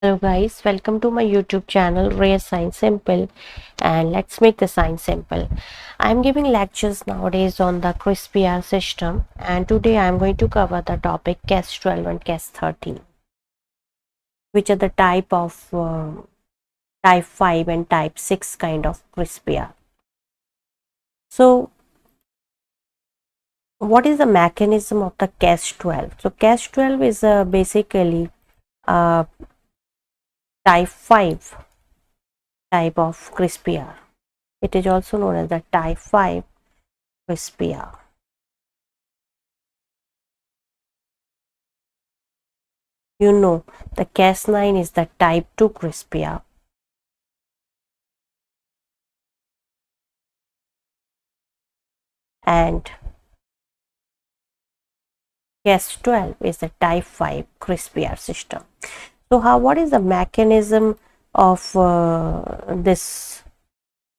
Hello guys, welcome to my YouTube channel Rare Science Simple, and let's make the science simple. I'm giving lectures nowadays on the CRISPR system, and today I'm going to cover the topic CAS12 and CAS13, which are the type 5 and type 6 kind of CRISPR. So what is the mechanism of the CAS12? So CAS12 is basically a type 5 type of CRISPR. It is also known as the type 5 CRISPR. You know, the Cas9 is the type 2 CRISPR. And Cas12 is the type 5 CRISPR system. So what is the mechanism of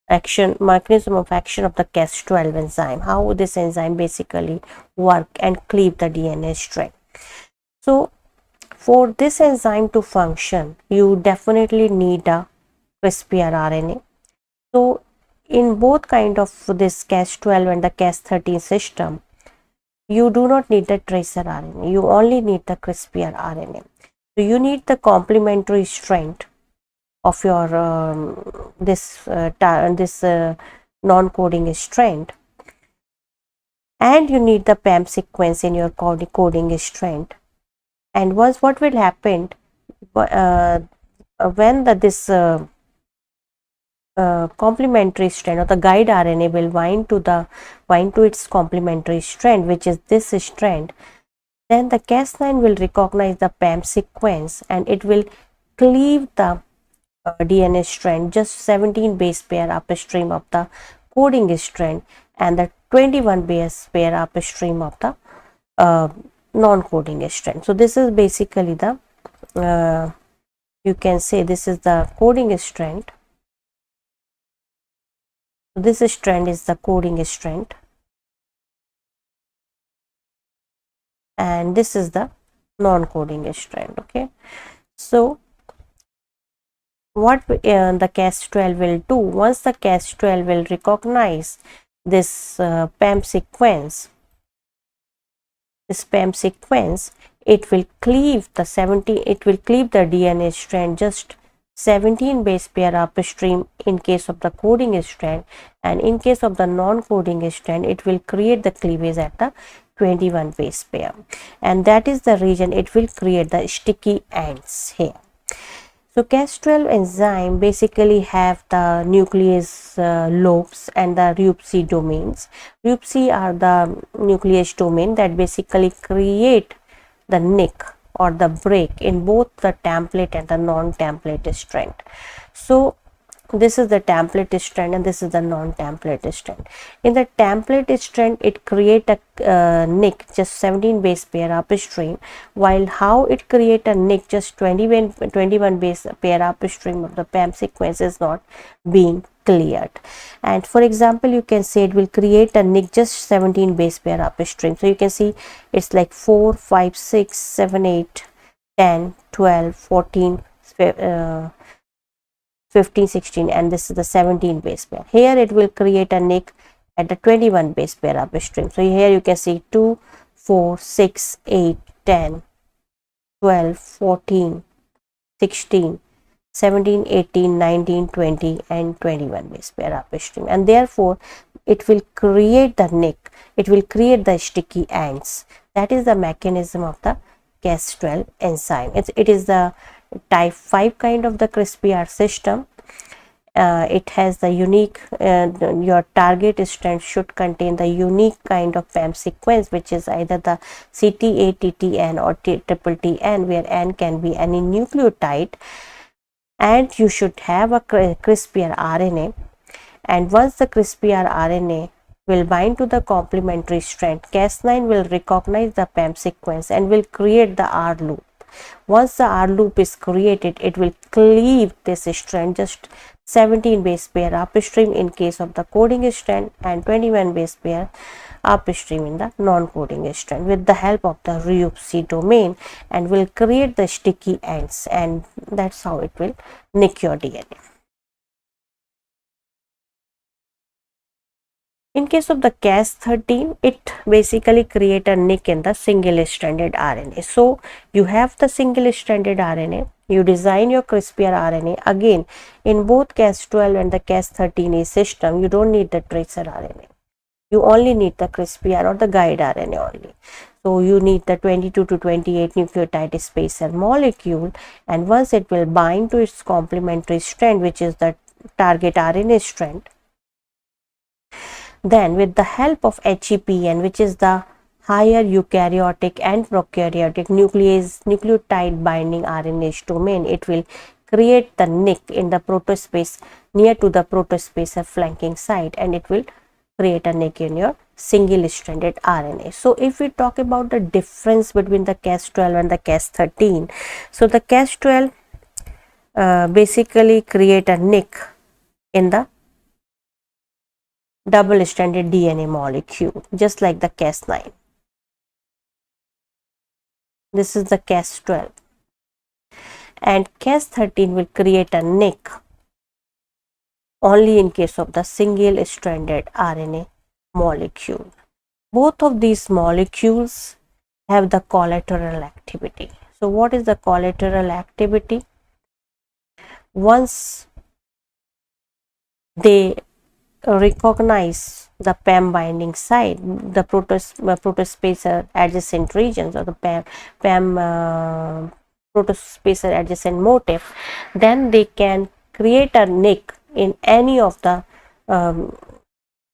mechanism of action of the Cas12 enzyme? How this enzyme basically work and cleave the DNA strand? So for this enzyme to function, you definitely need a CRISPR RNA. So in both kind of this Cas12 and the Cas13 system, you do not need the tracer RNA, you only need the CRISPR RNA. So you need the complementary strand of your non-coding strand, and you need the PAM sequence in your coding strand. And what will happen when this complementary strand or the guide RNA will bind to its complementary strand, which is this strand, then the Cas9 will recognize the PAM sequence and it will cleave the DNA strand just 17 base pair upstream of the coding strand and the 21 base pair upstream of the non-coding strand. So this is basically the you can say this is the coding strand. So this strand is the coding strand, and this is the non-coding strand. Okay, so what the Cas12 will do, once the Cas12 will recognize this PAM sequence, it will cleave the DNA strand just 17 base pair upstream in case of the coding strand, and in case of the non-coding strand it will create the cleavage at the 21 base pair, and that is the region it will create the sticky ends here. So Cas12 enzyme basically have the nucleus lobes and the RUPC domains. RUPC are the nucleus domain that basically create the nick or the break in both the template and the non-template strand. So this is the template strand and this is the non-template strand. In the template strand, it create a nick just 17 base pair upstream, while how it create a nick just 21 base pair upstream of the PAM sequence is not being cleared. And for example, you can say it will create a nick just 17 base pair upstream. So you can see it's like 4, 5, 6, 7, 8, 10, 12, 14, 15, 16, and this is the 17 base pair. Here it will create a nick at the 21 base pair upstream. So here you can see 2, 4, 6, 8, 10, 12, 14, 16, 17, 18, 19, 20 and 21 base pair upstream, and therefore it will create the nick, it will create the sticky ends. That is the mechanism of the Cas12 enzyme. It is the type 5 kind of the CRISPR system. It has the unique, your target strand should contain the unique kind of PAM sequence, which is either the CT-A-TTN or TTTN, where N can be any nucleotide, and you should have a CRISPR RNA. And once the CRISPR RNA will bind to the complementary strand, Cas9 will recognize the PAM sequence and will create the R loop. Once the R loop is created, it will cleave this strand, just 17 base pair upstream in case of the coding strand and 21 base pair upstream in the non-coding strand, with the help of the reupc domain, and will create the sticky ends, and that's how it will nick your DNA. In case of the CAS13, it basically create a nick in the single stranded RNA. So you have the single stranded RNA, you design your CRISPR RNA. Again, in both CAS12 and the CAS13A system, you don't need the tracer RNA. You only need the CRISPR or the guide RNA only. So you need the 22 to 28 nucleotide spacer molecule, and once it will bind to its complementary strand, which is the target RNA strand, then with the help of HEPN, which is the higher eukaryotic and prokaryotic nucleotide binding RNA domain, it will create the nick in the protospace near to the protospacer flanking site, and it will create a nick in your single stranded RNA. So if we talk about the difference between the CAS12 and the CAS13, so the CAS12 basically create a nick in the double stranded DNA molecule, just like the CAS9. This is the CAS12, and CAS13 will create a nick only in case of the single stranded RNA molecule. Both of these molecules have the collateral activity. So what is the collateral activity? Once they recognize the PAM binding site, the protospacer adjacent regions, or the PAM protospacer adjacent motif, then they can create a nick in any of the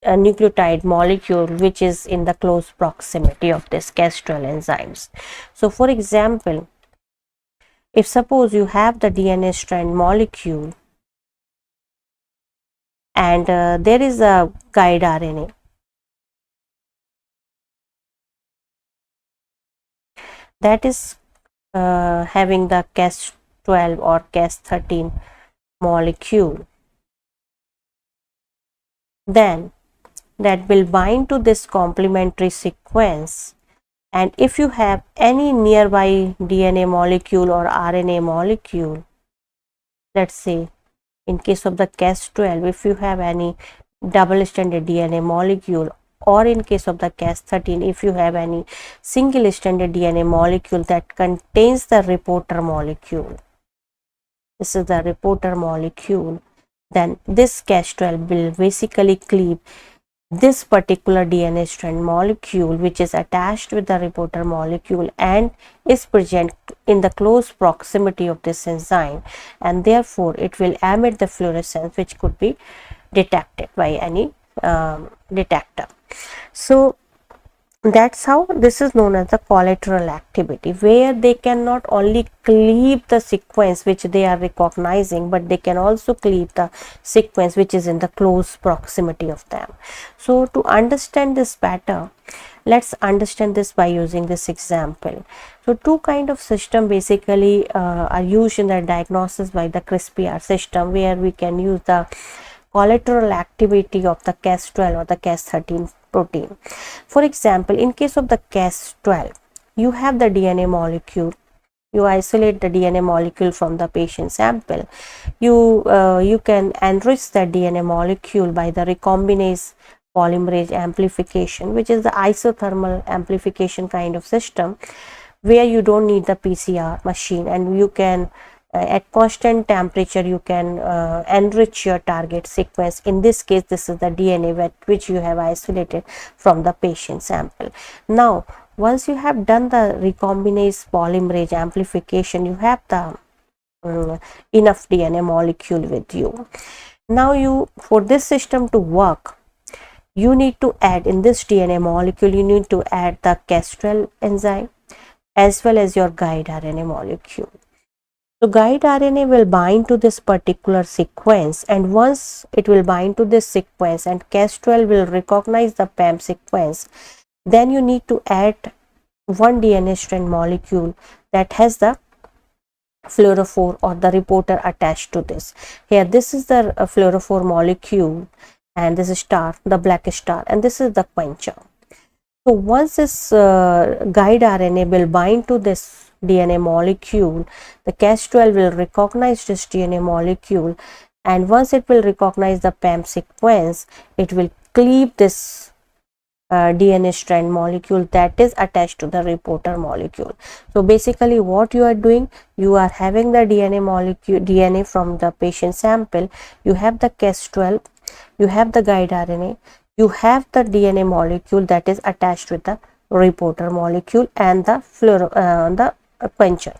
nucleotide molecule which is in the close proximity of this CAS12 enzymes. So for example, if suppose you have the DNA strand molecule and there is a guide RNA, that is having the CAS12 or CAS13 molecule, then that will bind to this complementary sequence, and if you have any nearby DNA molecule or RNA molecule, let's say in case of the CAS12, if you have any double stranded DNA molecule, or in case of the CAS13, if you have any single stranded DNA molecule that contains the reporter molecule, this is the reporter molecule, then this CAS12 will basically cleave this particular DNA strand molecule which is attached with the reporter molecule and is present in the close proximity of this enzyme, and therefore it will emit the fluorescence which could be detected by any detector. So that's how this is known as the collateral activity, where they can not only cleave the sequence which they are recognizing, but they can also cleave the sequence which is in the close proximity of them. So to understand this better, let's understand this by using this example. So two kind of system basically are used in the diagnosis by the CRISPR system, where we can use the collateral activity of the CAS12 or the CAS13 protein. For example, in case of the CAS12, you have the DNA molecule, you isolate the DNA molecule from the patient sample, you can enrich the DNA molecule by the recombinase polymerase amplification, which is the isothermal amplification kind of system, where you don't need the PCR machine, and you can at constant temperature you can enrich your target sequence. In this case, this is the DNA which you have isolated from the patient sample. Now once you have done the recombinase polymerase amplification, you have the enough DNA molecule with you. Now for this system to work, you need to add in this DNA molecule, you need to add the CAS12 enzyme as well as your guide RNA molecule. So guide RNA will bind to this particular sequence, and once it will bind to this sequence and CAS12 will recognize the PAM sequence, then you need to add one DNA strand molecule that has the fluorophore or the reporter attached to this. Here this is the fluorophore molecule, and this is star, the black star, and this is the quencher. So once this guide RNA will bind to this DNA molecule, the Cas12 will recognize this DNA molecule, and once it will recognize the PAM sequence, it will cleave this DNA strand molecule that is attached to the reporter molecule. So basically what you are doing, you are having the DNA molecule, DNA from the patient sample, you have the Cas12, you have the guide RNA, you have the DNA molecule that is attached with the reporter molecule and the quencher.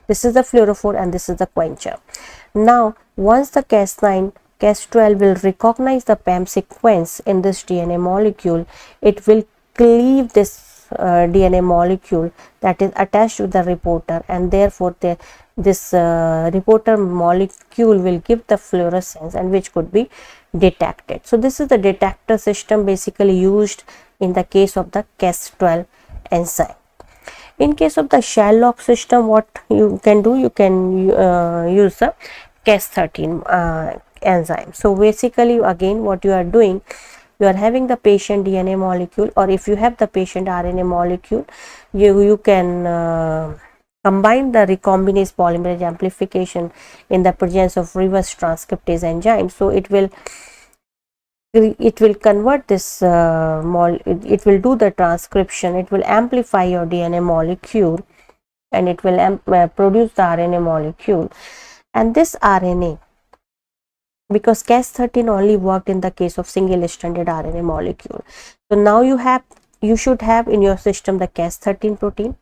This is the fluorophore and this is the quencher. Now once the Cas9 Cas12 will recognize the PAM sequence in this DNA molecule, it will cleave this DNA molecule that is attached to the reporter, and therefore this reporter molecule will give the fluorescence and which could be detected. So this is the detector system basically used in the case of the Cas12 enzyme. In case of the shell lock system, what you can do, you can use the CAS13 enzyme. So basically again what you are doing, you are having the patient DNA molecule, or if you have the patient RNA molecule, you can combine the recombinase polymerase amplification in the presence of reverse transcriptase enzyme. So it will convert this it will do the transcription, it will amplify your DNA molecule, and it will produce the RNA molecule. And this RNA, because Cas13 only worked in the case of single stranded RNA molecule, so now you should have in your system the Cas13 protein,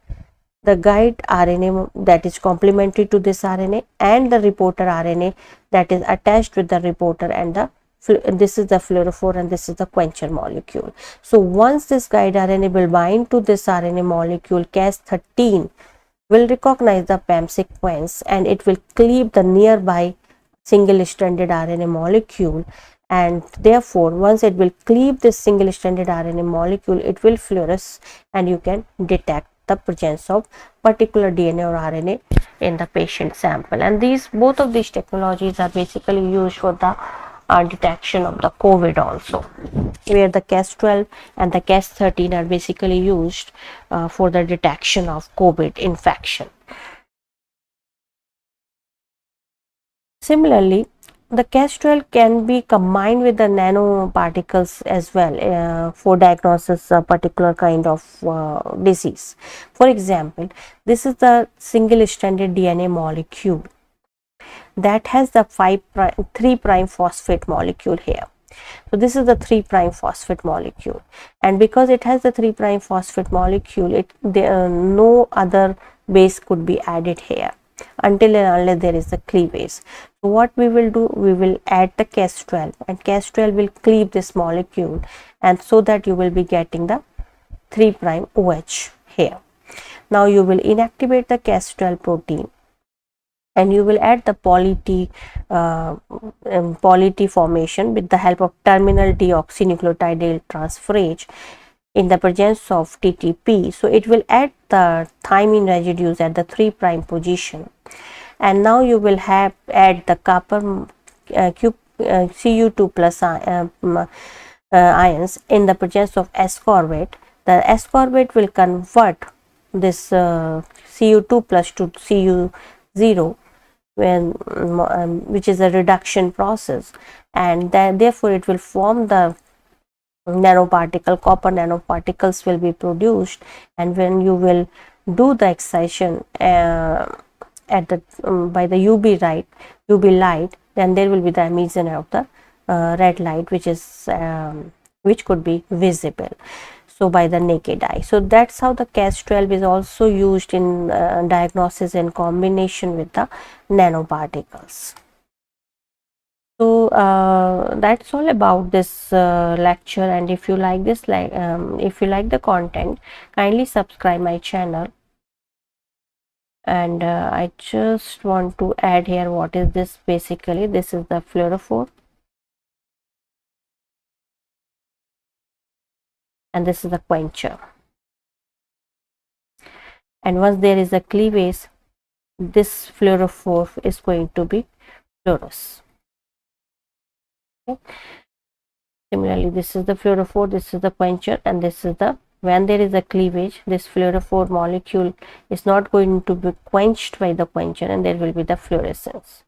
the guide RNA that is complementary to this RNA, and the reporter RNA that is attached with the reporter, and this is the fluorophore and this is the quencher molecule. So once this guide RNA will bind to this RNA molecule, Cas13 will recognize the PAM sequence and it will cleave the nearby single stranded RNA molecule, and therefore once it will cleave this single stranded RNA molecule, it will fluoresce and you can detect the presence of particular DNA or RNA in the patient sample. And both of these technologies are basically used for the detection of the COVID also, where the Cas12 and the Cas13 are basically used for the detection of COVID infection. Similarly, the Cas12 can be combined with the nanoparticles as well for diagnosis a particular kind of disease. For example, this is the single stranded DNA molecule that has the 3' phosphate molecule here. So this is the 3' phosphate molecule, and because it has the 3' phosphate molecule, no other base could be added here until and unless there is the cleavage. So what we will do, we will add the Cas12, and Cas12 will cleave this molecule, and so that you will be getting the 3' OH here. Now you will inactivate the Cas12 protein, and you will add the poly T formation with the help of terminal deoxynucleotide transferase in the presence of TTP. So it will add the thymine residues at the 3' position, and now you will add the copper Cu2 plus ions in the presence of ascorbate. The ascorbate will convert this Cu2 plus to Cu0, which is a reduction process, and therefore it will form the copper nanoparticles will be produced, and when you will do the excision at the by the UV light, then there will be the emission of the red light, which could be visible by the naked eye. So that's how the Cas12 is also used in diagnosis in combination with the nanoparticles. So that's all about this lecture, and if you like this if you like the content, kindly subscribe my channel. And I just want to add here, what is this? Basically this is the fluorophore, and this is the quencher, and once there is a cleavage, this fluorophore is going to be fluoresce. Okay. Similarly, this is the fluorophore, this is the quencher, and this is the, when there is a cleavage, this fluorophore molecule is not going to be quenched by the quencher, and there will be the fluorescence.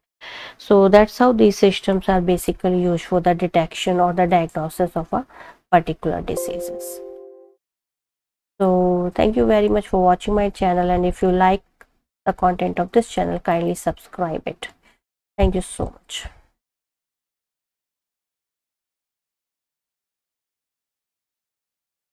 So that's how these systems are basically used for the detection or the diagnosis of a particular diseases. So thank you very much for watching my channel, and if you like the content of this channel, kindly subscribe it. Thank you so much.